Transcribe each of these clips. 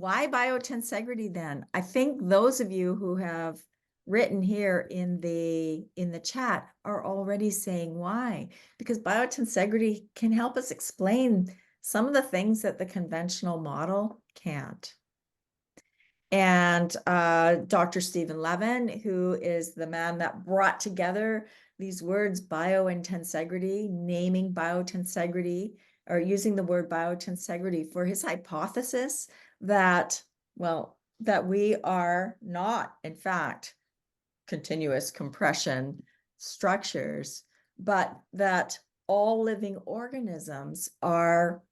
why biotensegrity then? I think those of you who have written here in the chat are already saying why, because biotensegrity can help us explain some of the things that the conventional model can't. And Dr. Stephen Levin, who is the man that brought together these words, bio and tensegrity, naming biotensegrity, or using the word biotensegrity for his hypothesis that, well, that we are not, in fact, continuous compression structures, but that all living organisms are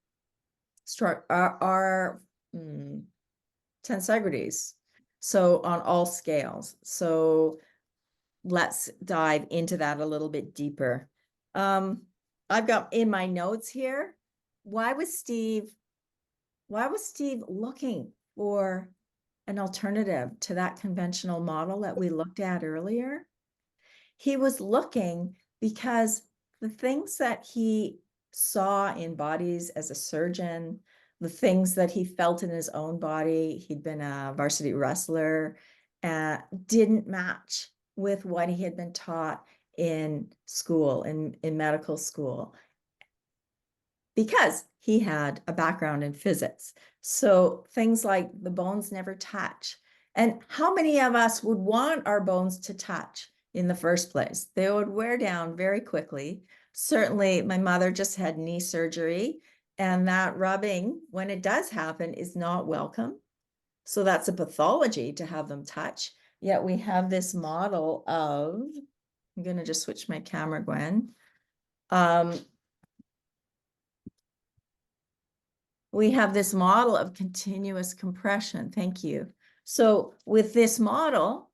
tensegrities. So on all scales. So let's dive into that a little bit deeper. I've got in my notes here, why was Steve looking for an alternative to that conventional model that we looked at earlier? He was looking because the things that he saw in bodies as a surgeon, the things that he felt in his own body, he'd been a varsity wrestler, didn't match with what he had been taught in school, in medical school, because he had a background in physics. So things like the bones never touch. And how many of us would want our bones to touch in the first place? They would wear down very quickly. Certainly, my mother just had knee surgery, and that rubbing, when it does happen, is not welcome. So that's a pathology to have them touch. Yet we have this model of, I'm going to just switch my camera, Gwen. We have this model of continuous compression. Thank you. So with this model,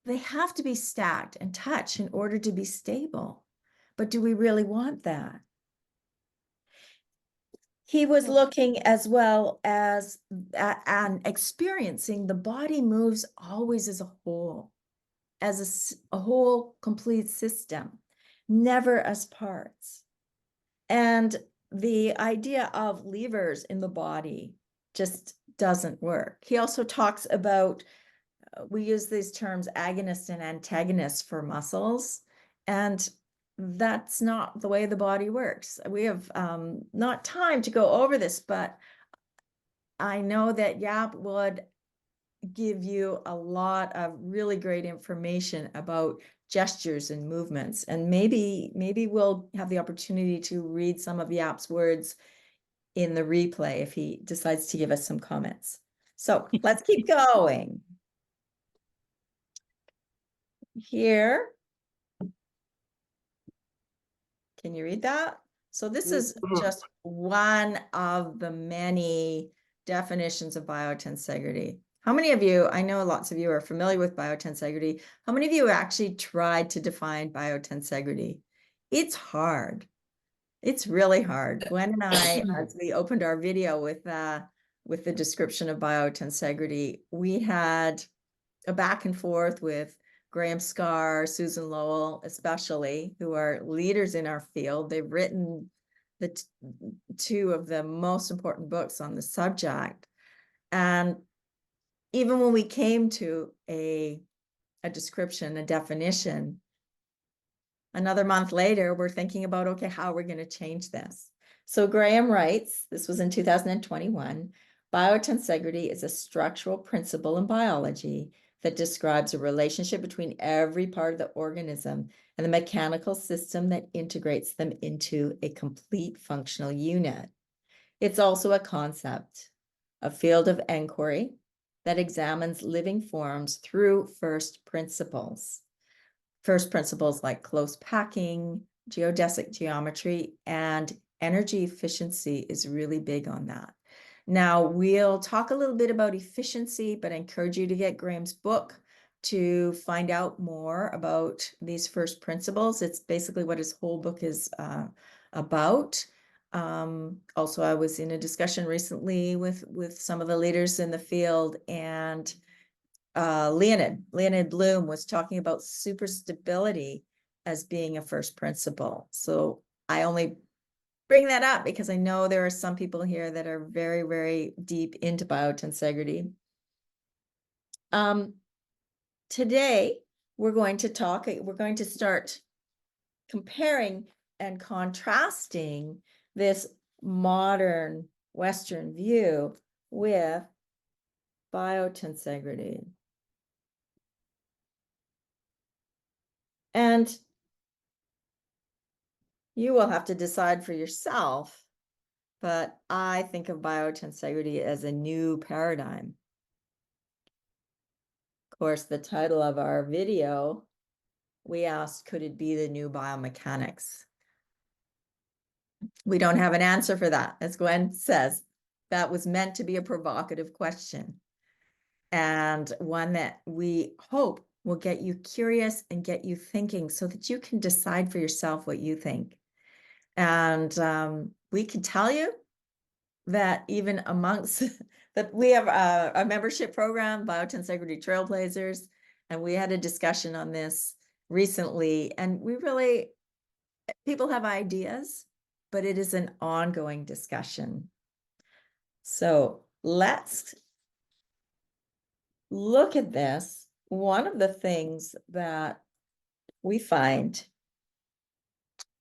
they have to be stacked and touch in order to be stable. But do we really want that? He was looking as well as and experiencing the body moves always as a whole, as a whole complete system, never as parts. And the idea of levers in the body just doesn't work. He also talks about, we use these terms agonist and antagonist for muscles, and that's not the way the body works. We have not time to go over this, but I know that Yap would give you a lot of really great information about gestures and movements. And maybe we'll have the opportunity to read some of Yap's words in the replay if he decides to give us some comments. So let's keep going. Here. Can you read that? So this is just one of the many definitions of biotensegrity. How many of you, I know lots of you are familiar with biotensegrity. How many of you actually tried to define biotensegrity? It's hard. It's really hard. Gwen and I, as we opened our video with the description of biotensegrity, we had a back and forth with Graham Scarr, Susan Lowell, especially, who are leaders in our field. They've written the two of the most important books on the subject. And even when we came to a description, a definition, another month later, we're thinking about, okay, how are we going to change this? So Graham writes, this was in 2021, biotensegrity is a structural principle in biology that describes a relationship between every part of the organism and the mechanical system that integrates them into a complete functional unit. It's also a concept, a field of inquiry that examines living forms through first principles. First principles like close packing, geodesic geometry, and energy efficiency is really big on that. Now, we'll talk a little bit about efficiency, but I encourage you to get Graham's book to find out more about these first principles. It's basically what his whole book is about. Also, I was in a discussion recently with some of the leaders in the field, and Leonid Bloom was talking about superstability as being a first principle. So I only bring that up because I know there are some people here that are very, very deep into biotensegrity. Today, we're going to start comparing and contrasting this modern Western view with biotensegrity. And you will have to decide for yourself, but I think of biotensegrity as a new paradigm. Of course, the title of our video, we asked, could it be the new biomechanics? We don't have an answer for that. As Gwen says, that was meant to be a provocative question, and one that we hope will get you curious and get you thinking so that you can decide for yourself what you think. And we can tell you that even amongst that, we have a membership program, Biotensegrity Trailblazers, and we had a discussion on this recently, and people have ideas, but it is an ongoing discussion. So let's look at this. One of the things that we find,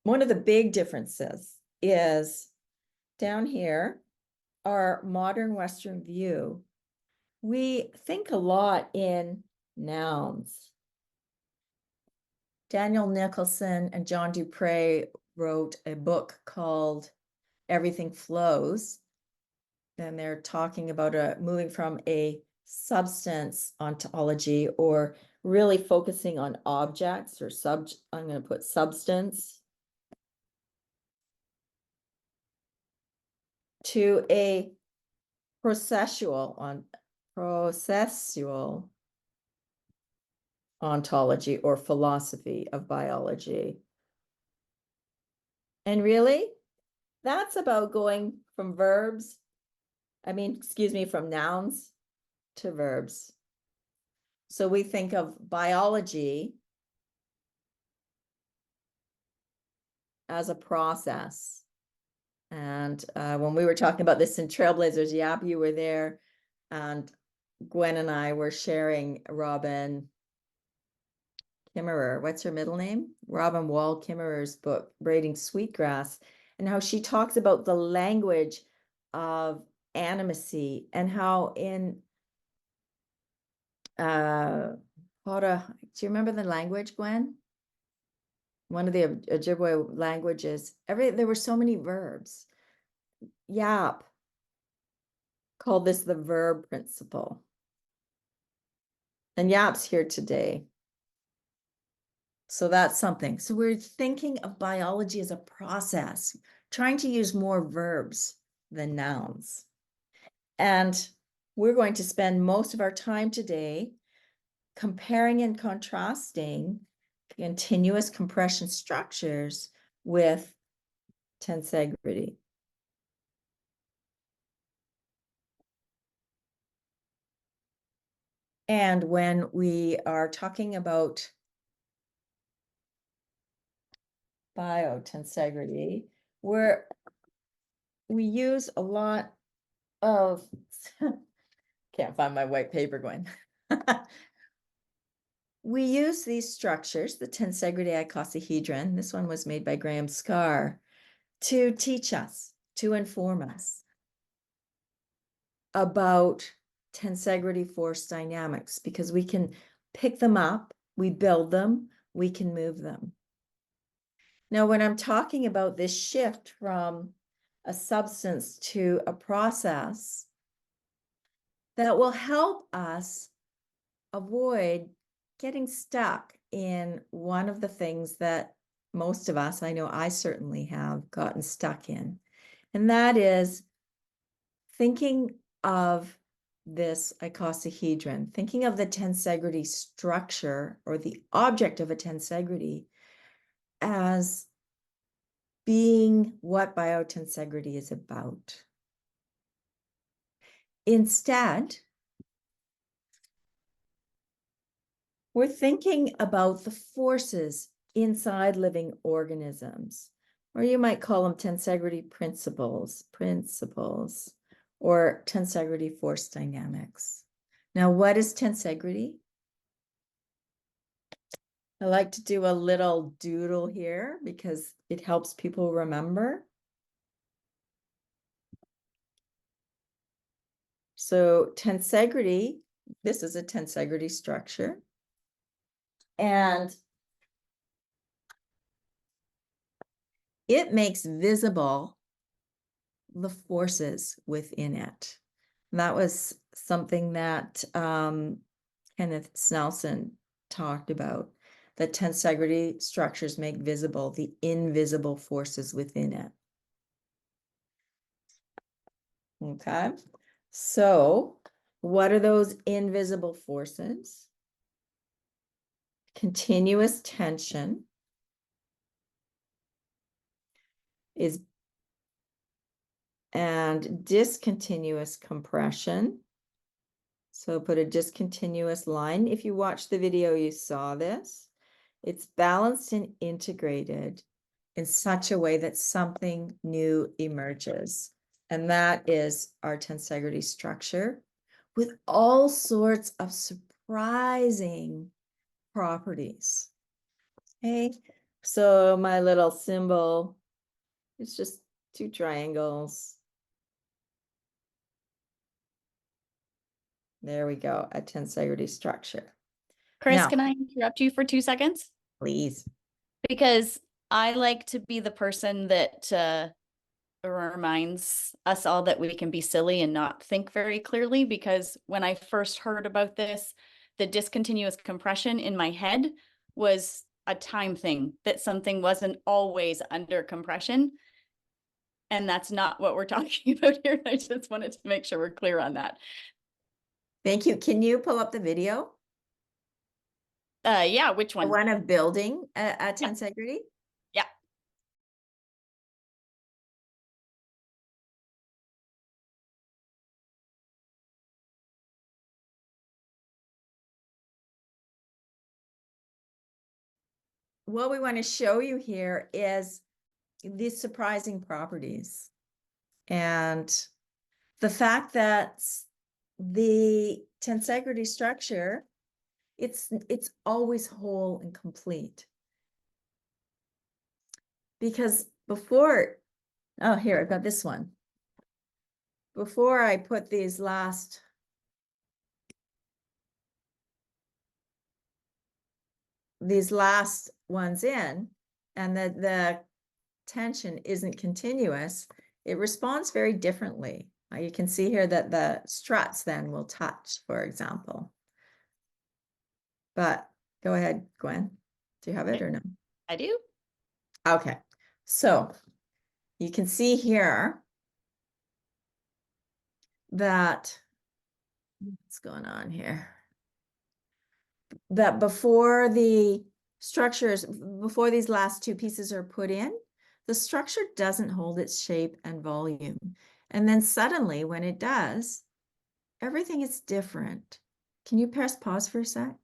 one of the big differences is down here, our modern Western view. We think a lot in nouns. Daniel Nicholson and John Dupre wrote a book called Everything Flows. And they're talking about moving from a substance ontology, or really focusing on objects, or I'm going to put substance, to a processual ontology or philosophy of biology. And really, that's about going from from nouns to verbs. So we think of biology as a process. And when we were talking about this in Trailblazers, Yap, you were there, and Gwen and I were sharing Robin Kimmerer, what's her middle name? Robin Wall Kimmerer's book, Braiding Sweetgrass, and how she talks about the language of animacy, and how in do you remember the language, Gwen? One of the Ojibwe languages, there were so many verbs. Yap called this the verb principle. And Yap's here today. So that's something. So we're thinking of biology as a process, trying to use more verbs than nouns. And we're going to spend most of our time today comparing and contrasting continuous compression structures with tensegrity. And when we are talking about biotensegrity, we use a lot of can't find my white paper, Gwen. We use these structures, the tensegrity icosahedron, this one was made by Graham Scarr, to teach us, to inform us about tensegrity force dynamics, because we can pick them up, we build them, we can move them. Now, when I'm talking about this shift from a substance to a process, that will help us avoid getting stuck in one of the things that most of us, I know I certainly have gotten stuck in, and that is thinking of this icosahedron, thinking of the tensegrity structure or the object of a tensegrity as being what biotensegrity is about. Instead, we're thinking about the forces inside living organisms, or you might call them tensegrity principles, or tensegrity force dynamics. Now, what is tensegrity? I like to do a little doodle here because it helps people remember. So tensegrity, this is a tensegrity structure. And it makes visible the forces within it. And that was something that Kenneth Snelson talked about, that tensegrity structures make visible the invisible forces within it. Okay, so what are those invisible forces? Continuous tension is and discontinuous compression. So put a discontinuous line. If you watched the video, you saw this. It's balanced and integrated in such a way that something new emerges. And that is our tensegrity structure with all sorts of surprising properties. Okay, so my little symbol is just two triangles. There we go, a tensegrity structure. Chris, Now, can I interrupt you for 2 seconds? please. Because I like to be the person that reminds us all that we can be silly and not think very clearly. Because when I first heard about this, the discontinuous compression in my head was a time thing, that something wasn't always under compression. And that's not what we're talking about here. I just wanted to make sure we're clear on that. Thank you. Can you pull up the video? Yeah, which The one? one of building a tensegrity? Yeah. What we want to show you here is these surprising properties and the fact that the tensegrity structure, it's always whole and complete. Because before, oh, here, I've got this one. Before I put these last ones in, and the tension isn't continuous, it responds very differently. You can see here that the struts then will touch, for example. But go ahead, Gwen. Do you have it or no? I do. Okay, so you can see here that, what's going on here? That before the structures, before these last two pieces are put in, the structure doesn't hold its shape and volume. And then suddenly when it does, everything is different. Can you press pause for a sec?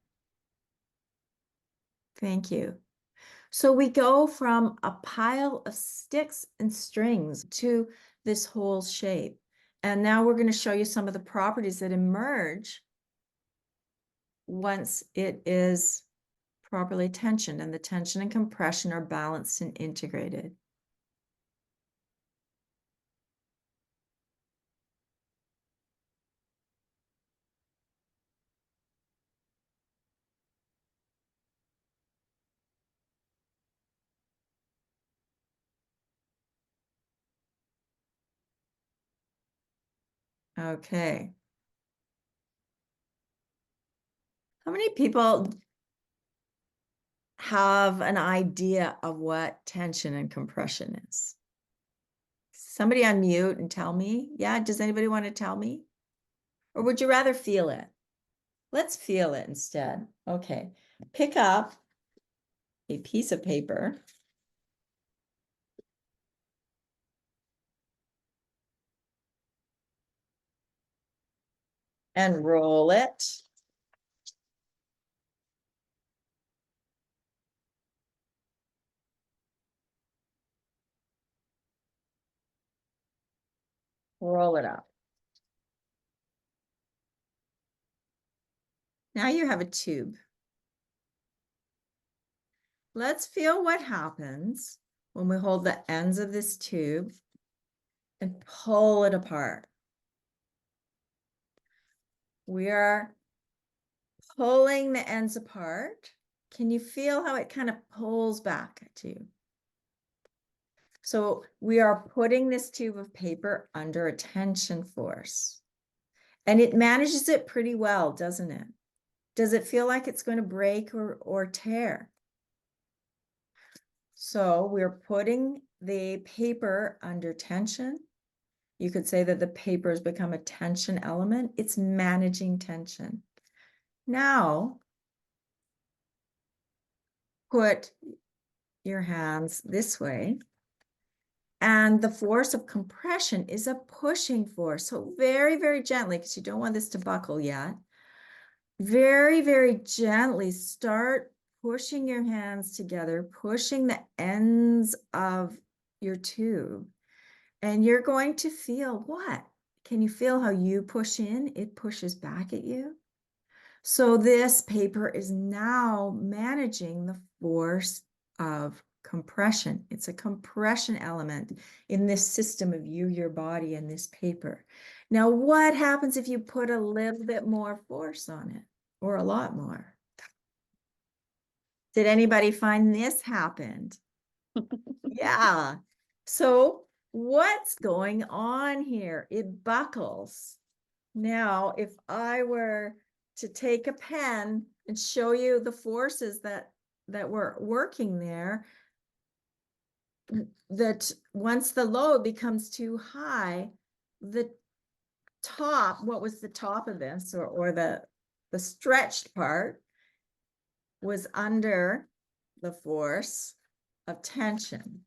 Thank you. So we go from a pile of sticks and strings to this whole shape. And now we're going to show you some of the properties that emerge once it is properly tensioned, and the tension and compression are balanced and integrated. Okay. How many people have an idea of what tension and compression is? Somebody unmute and tell me. Yeah, does anybody want to tell me? Or would you rather feel it? Let's feel it instead. Okay. Pick up a piece of paper and roll it. roll it up. Now you have a tube. Let's feel what happens when we hold the ends of this tube and pull it apart. We are pulling the ends apart. Can you feel how it kind of pulls back at you? So we are putting this tube of paper under a tension force. And it manages it pretty well, doesn't it? Does it feel like it's going to break or tear? So we're putting the paper under tension. You could say that the paper has become a tension element. It's managing tension. Now, put your hands this way. And the force of compression is a pushing force. So very, very gently, because you don't want this to buckle yet. Very, very gently start pushing your hands together, pushing the ends of your tube. And you're going to feel what? Can you feel how you push in? It pushes back at you. So this paper is now managing the force of compression. It's a compression element in this system of you, your body, and this paper. Now, what happens if you put a little bit more force on it, or a lot more? Did anybody find this happened? Yeah. So what's going on here? It buckles. Now, if I were to take a pen and show you the forces that were working there, that once the load becomes too high, the top, what was the top of this, or the stretched part was under the force of tension.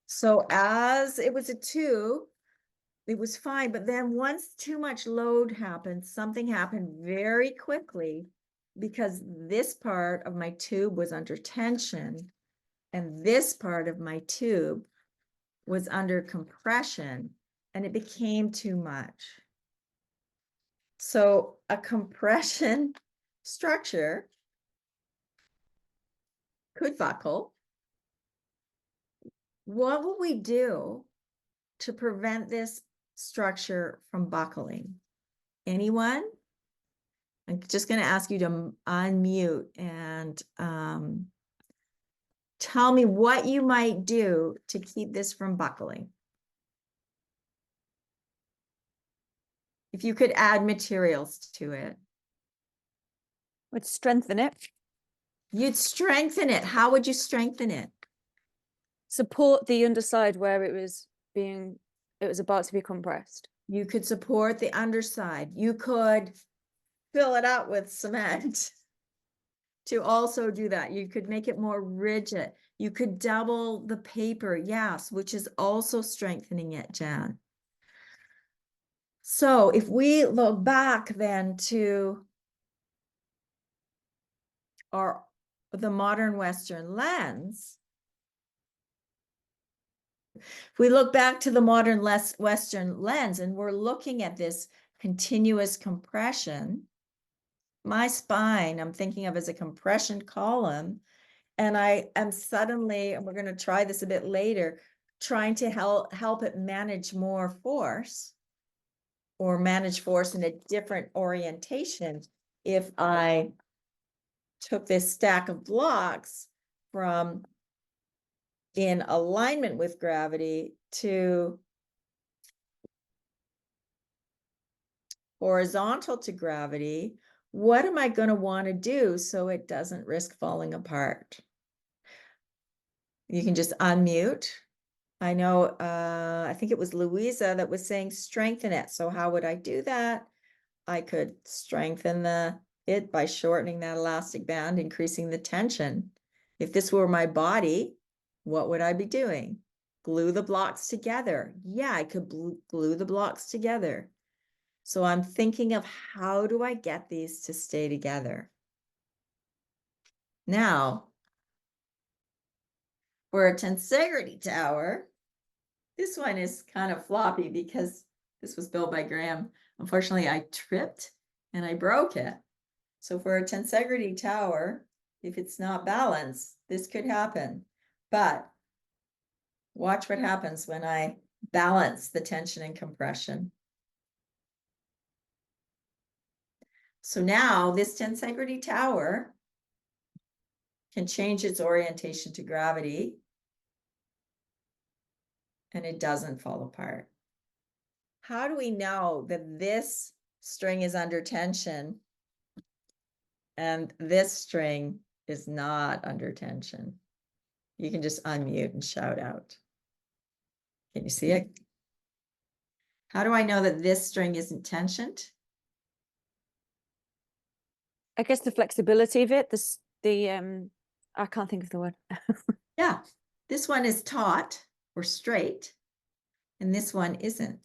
So as it was a tube, it was fine. But then once too much load happened, something happened very quickly, because this part of my tube was under tension and this part of my tube was under compression, and it became too much. So a compression structure could buckle. What will we do to prevent this structure from buckling? Anyone? I'm just going to ask you to unmute and tell me what you might do to keep this from buckling. If you could add materials to it. Would strengthen it. You'd strengthen it. How would you strengthen it? Support the underside where it was about to be compressed. You could support the underside. You could fill it out with cement to also do that. You could make it more rigid. You could double the paper, yes, which is also strengthening it, Jan. So if we look back then to the modern Western lens, if we look back to the modern Western lens and we're looking at this continuous compression, my spine, I'm thinking of as a compression column, and I am suddenly, and we're going to try this a bit later, trying to help it manage more force, or manage force in a different orientation. If I took this stack of blocks from in alignment with gravity to horizontal to gravity, what am I going to want to do so it doesn't risk falling apart? You can just unmute. I know, I think it was Louisa that was saying strengthen it. So how would I do that? I could strengthen it by shortening that elastic band, increasing the tension. If this were my body, what would I be doing? Glue the blocks together. Yeah, I could glue the blocks together. So I'm thinking of, how do I get these to stay together? Now, for a tensegrity tower, this one is kind of floppy because This was built by Graham. Unfortunately, I tripped and I broke it. So for a tensegrity tower, if it's not balanced, this could happen. But watch what happens when I balance the tension and compression. So now this tensegrity tower can change its orientation to gravity and it doesn't fall apart. How do we know that this string is under tension and this string is not under tension? You can just unmute and shout out. Can you see it? How do I know that this string isn't tensioned? I guess the flexibility of it, I can't think of the word. Yeah, this one is taut or straight, and this one isn't.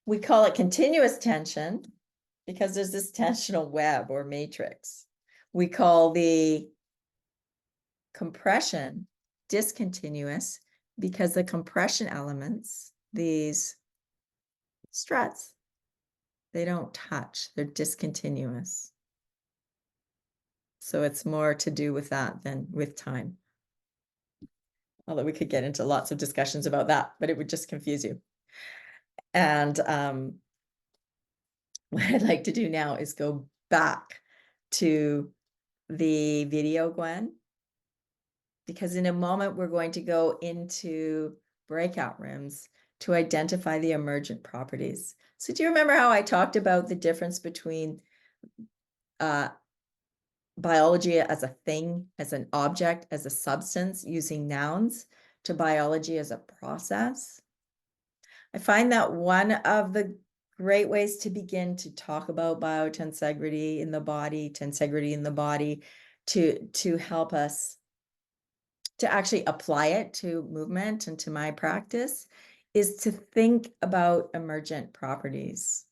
We call it continuous tension because there's this tensional web or matrix. We call the compression discontinuous because the compression elements, these struts, they don't touch, they're discontinuous. So it's more to do with that than with time. Although we could get into lots of discussions about that, but it would just confuse you. And what I'd like to do now is go back to the video, Gwen, because in a moment we're going to go into breakout rooms to identify the emergent properties. So do you remember how I talked about the difference between biology as a thing, as an object, as a substance, using nouns, to biology as a process? I find that one of the great ways to begin to talk about biotensegrity in the body, tensegrity in the body, to help us to actually apply it to movement and to my practice, is to think about emergent properties.